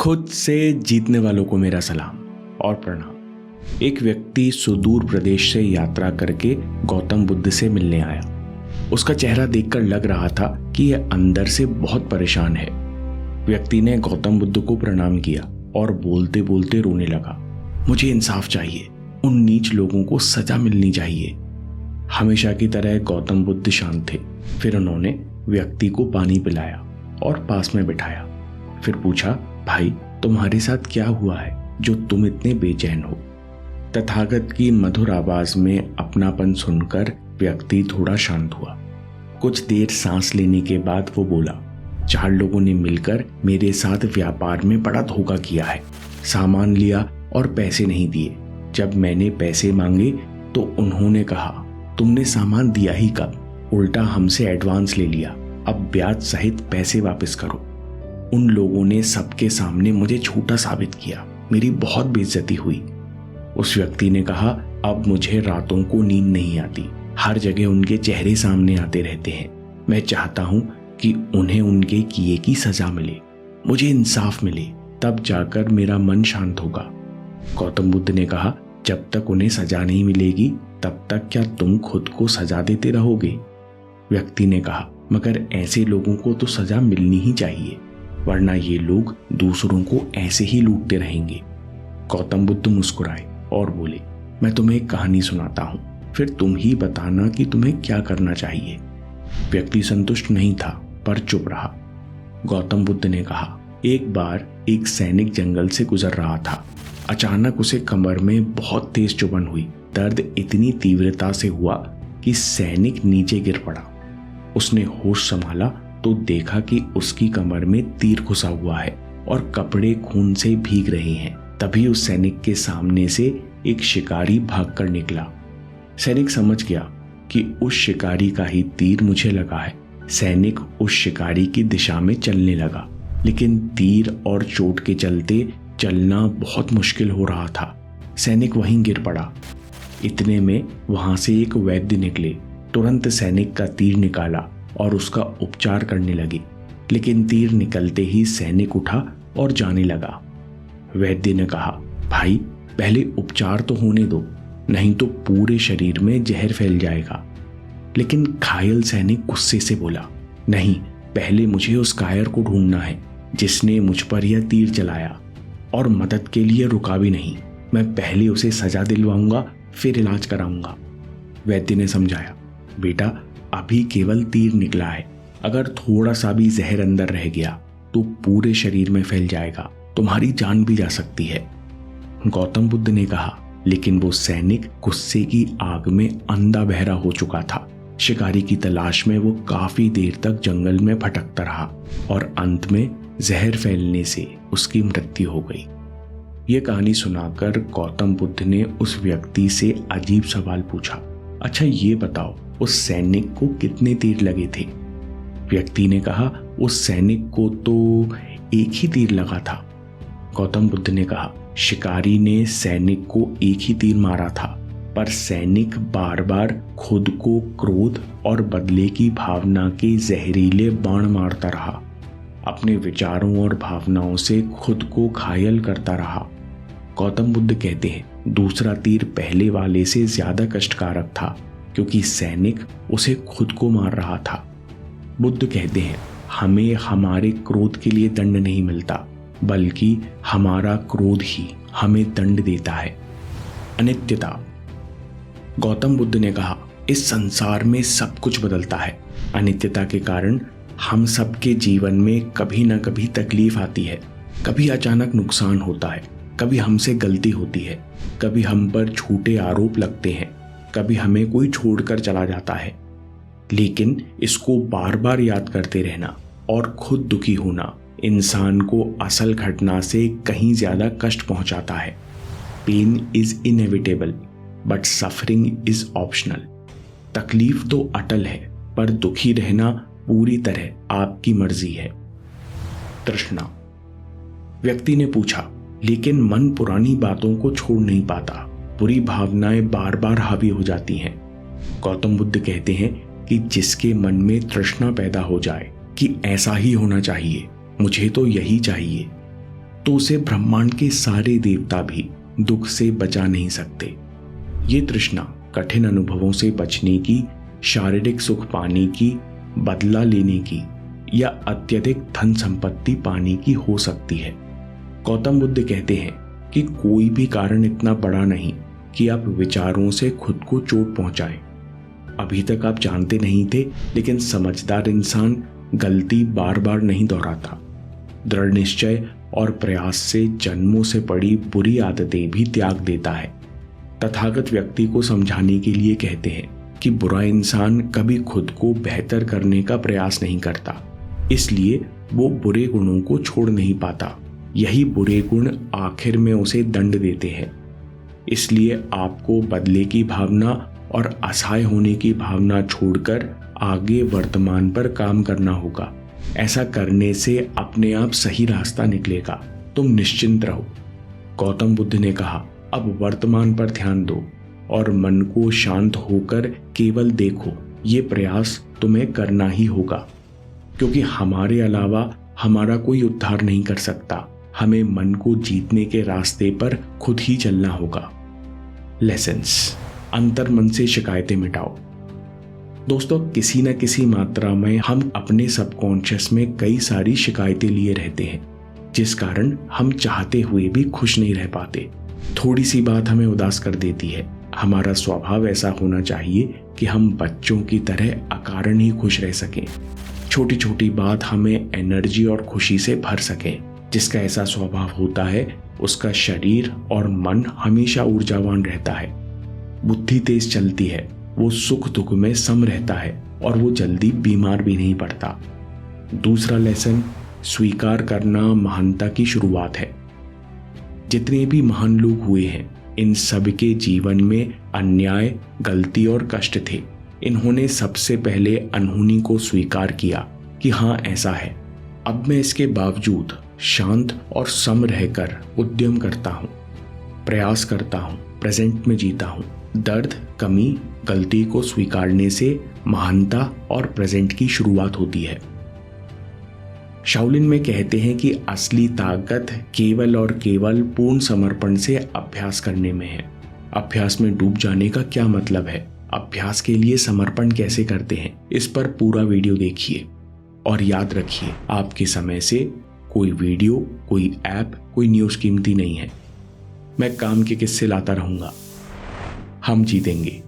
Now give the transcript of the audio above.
खुद से जीतने वालों को मेरा सलाम और प्रणाम। एक व्यक्ति सुदूर प्रदेश से यात्रा करके गौतम बुद्ध से मिलने आया। उसका चेहरा देखकर लग रहा था कि यह अंदर से बहुत परेशान है। व्यक्ति ने गौतम बुद्ध को प्रणाम किया और बोलते बोलते रोने लगा। मुझे इंसाफ चाहिए, उन नीच लोगों को सजा मिलनी चाहिए। हमेशा की तरह गौतम बुद्ध शांत थे। फिर उन्होंने व्यक्ति को पानी पिलाया और पास में बिठाया। फिर पूछा, भाई तुम्हारे साथ क्या हुआ है जो तुम इतने बेचैन हो? तथागत की मधुर आवाज में अपनापन सुनकर व्यक्ति थोड़ा शांत हुआ। कुछ देर सांस लेने के बाद वो बोला, 4 लोगों ने मिलकर मेरे साथ व्यापार में बड़ा धोखा किया है। सामान लिया और पैसे नहीं दिए। जब मैंने पैसे मांगे तो उन्होंने कहा, तुमने सामान दिया ही कब? उल्टा हमसे एडवांस ले लिया, अब ब्याज सहित पैसे वापस करो। उन लोगों ने सबके सामने मुझे झूठा साबित किया। मेरी बहुत बेइज्जती हुई। उस व्यक्ति ने कहा, अब मुझे रातों को नींद नहीं आती। हर जगह उनके चेहरे सामने आते रहते हैं। मैं चाहता हूं कि उन्हें उनके किए की सजा मिले, मुझे इंसाफ मिले, तब जाकर मेरा मन शांत होगा। गौतम बुद्ध ने कहा, जब तक उन्हें सजा नहीं मिलेगी तब तक क्या तुम खुद को सजा देते रहोगे? व्यक्ति ने कहा, मगर ऐसे लोगों को तो सजा मिलनी ही चाहिए, वरना ये लोग दूसरों को ऐसे ही लूटते रहेंगे। गौतम बुद्ध मुस्कुराए और बोले, मैं तुम्हें एक कहानी सुनाता हूं, फिर तुम ही बताना कि तुम्हें क्या करना चाहिए। व्यक्ति संतुष्ट नहीं था पर चुप रहा। गौतम बुद्ध ने कहा, एक बार एक सैनिक जंगल से गुजर रहा था। अचानक उसे कमर में बहुत तेज चुभन हुई। दर्द इतनी तीव्रता से हुआ कि सैनिक नीचे गिर पड़ा। उसने होश संभाला तो देखा कि उसकी कमर में तीर घुसा हुआ है और कपड़े खून से भीग रहे हैं। तभी उस सैनिक के सामने से एक शिकारी भागकर निकला। सैनिक समझ गया कि उस शिकारी का ही तीर मुझे लगा है। सैनिक उस शिकारी की दिशा में चलने लगा, लेकिन तीर और चोट के चलते चलना बहुत मुश्किल हो रहा था। सैनिक वहीं गिर पड़ा। इतने में वहां से एक वैद्य निकले। तुरंत सैनिक का तीर निकाला और उसका उपचार करने लगे, लेकिन तीर निकलते ही सैनिक उठा और जाने लगा। वैद्य ने कहा, भाई पहले उपचार तो होने दो, नहीं तो पूरे शरीर में जहर फैल जाएगा। लेकिन घायल सैनिक गुस्से से बोला, नहीं, पहले मुझे उस कायर को ढूंढना है जिसने मुझ पर यह तीर चलाया और मदद के लिए रुका भी नहीं। मैं पहले उसे सजा दिलवाऊंगा, फिर इलाज कराऊंगा। वैद्य ने समझाया, बेटा अभी केवल तीर निकला है, अगर थोड़ा सा भी जहर अंदर रह गया तो पूरे शरीर में फैल जाएगा, तुम्हारी जान भी जा सकती है। गौतम बुद्ध ने कहा, लेकिन वो सैनिक गुस्से की आग में अंधा बहरा हो चुका था। शिकारी की तलाश में वो काफी देर तक जंगल में भटकता रहा और अंत में जहर फैलने से उसकी मृत्यु हो गई। ये कहानी सुनाकर गौतम बुद्ध ने उस व्यक्ति से अजीब सवाल पूछा, अच्छा ये बताओ उस सैनिक को कितने तीर लगे थे? व्यक्ति ने कहा, उस सैनिक को तो एक ही तीर लगा था। गौतम बुद्ध ने कहा, शिकारी ने सैनिक को एक ही तीर मारा था, पर सैनिक बार बार खुद को क्रोध और बदले की भावना के जहरीले बाण मारता रहा। अपने विचारों और भावनाओं से खुद को घायल करता रहा। गौतम बुद्ध कहते हैं, दूसरा तीर पहले वाले से ज्यादा कष्टकारक था क्योंकि सैनिक उसे खुद को मार रहा था। बुद्ध कहते हैं, हमें हमारे क्रोध के लिए दंड नहीं मिलता, बल्कि हमारा क्रोध ही हमें दंड देता है। अनित्यता। गौतम बुद्ध ने कहा, इस संसार में सब कुछ बदलता है। अनित्यता के कारण हम सबके जीवन में कभी ना कभी तकलीफ आती है, कभी अचानक नुकसान होता है, कभी हमसे गलती होती है, कभी हम पर झूठे आरोप लगते हैं, कभी हमें कोई छोड़कर चला जाता है। लेकिन इसको बार बार याद करते रहना और खुद दुखी होना इंसान को असल घटना से कहीं ज्यादा कष्ट पहुंचाता है। Pain is inevitable but suffering is optional. तकलीफ तो अटल है, पर दुखी रहना पूरी तरह आपकी मर्जी है। तृष्णा। व्यक्ति ने पूछा, लेकिन मन पुरानी बातों को छोड़ नहीं पाता, बुरी भावनाएं बार बार हावी हो जाती हैं। गौतम बुद्ध कहते हैं कि जिसके मन में तृष्णा पैदा हो जाए कि ऐसा ही होना चाहिए, मुझे तो यही चाहिए, तो उसे ब्रह्मांड के सारे देवता भी दुख से बचा नहीं सकते। ये तृष्णा कठिन अनुभवों से बचने की, शारीरिक सुख पाने की, बदला लेने की या अत्यधिक धन संपत्ति पाने की हो सकती है। गौतम बुद्ध कहते हैं कि कोई भी कारण इतना बड़ा नहीं कि आप विचारों से खुद को चोट पहुंचाएं। अभी तक आप जानते नहीं थे, लेकिन समझदार इंसान गलती बार बार नहीं दोहराता। दृढ़ निश्चय और प्रयास से जन्मों से पड़ी बुरी आदतें भी त्याग देता है। तथागत व्यक्ति को समझाने के लिए कहते हैं कि बुरा इंसान कभी खुद को बेहतर करने का प्रयास नहीं करता, इसलिए वो बुरे गुणों को छोड़ नहीं पाता। यही बुरे गुण आखिर में उसे दंड देते हैं। इसलिए आपको बदले की भावना और असहाय होने की भावना छोड़कर आगे वर्तमान पर काम करना होगा। ऐसा करने से अपने आप सही रास्ता निकलेगा। तुम निश्चिंत रहो। गौतम बुद्ध ने कहा, अब वर्तमान पर ध्यान दो और मन को शांत होकर केवल देखो। ये प्रयास तुम्हें करना ही होगा, क्योंकि हमारे अलावा हमारा कोई उद्धार नहीं कर सकता। हमें मन को जीतने के रास्ते पर खुद ही चलना होगा। लेसन्स, अंतर मन से शिकायतें मिटाओ। दोस्तों, किसी न किसी मात्रा में हम अपने सबकॉन्शियस में कई सारी शिकायतें लिए रहते हैं, जिस कारण हम चाहते हुए भी खुश नहीं रह पाते। थोड़ी सी बात हमें उदास कर देती है। हमारा स्वभाव ऐसा होना चाहिए कि हम बच्चों की तरह अकारण ही खुश रह सकें। छोटी छोटी बात हमें एनर्जी और खुशी से भर सकें। जिसका ऐसा स्वभाव होता है, उसका शरीर और मन हमेशा ऊर्जावान रहता है। बुद्धि तेज चलती है, वो सुख दुख में सम रहता है और वो जल्दी बीमार भी नहीं पड़ता। दूसरा लेसन, स्वीकार करना महानता की शुरुआत है। जितने भी महान लोग हुए हैं, इन सबके जीवन में अन्याय, गलती और कष्ट थे। इन्होंने सबसे पहले अनहोनी को स्वीकार किया कि हाँ ऐसा है। अब मैं इसके बावजूद शांत और सम रहकर उद्यम करता हूँ, प्रयास करता हूँ, प्रेजेंट में जीता हूँ। दर्द, कमी, गलती को स्वीकारने से महानता और प्रेजेंट की शुरुआत होती है। शाओलिन में कहते हैं कि असली ताकत केवल और केवल पूर्ण समर्पण से अभ्यास करने में है। अभ्यास में डूब जाने का क्या मतलब है? अभ्यास के लिए समर्पण कैसे करते हैं? इस पर पूरा वीडियो देखिए और याद रखिए, आपके समय से कोई वीडियो, कोई ऐप, कोई न्यूज़ कीमती नहीं है। मैं काम के किस्से लाता रहूंगा। हम जीतेंगे।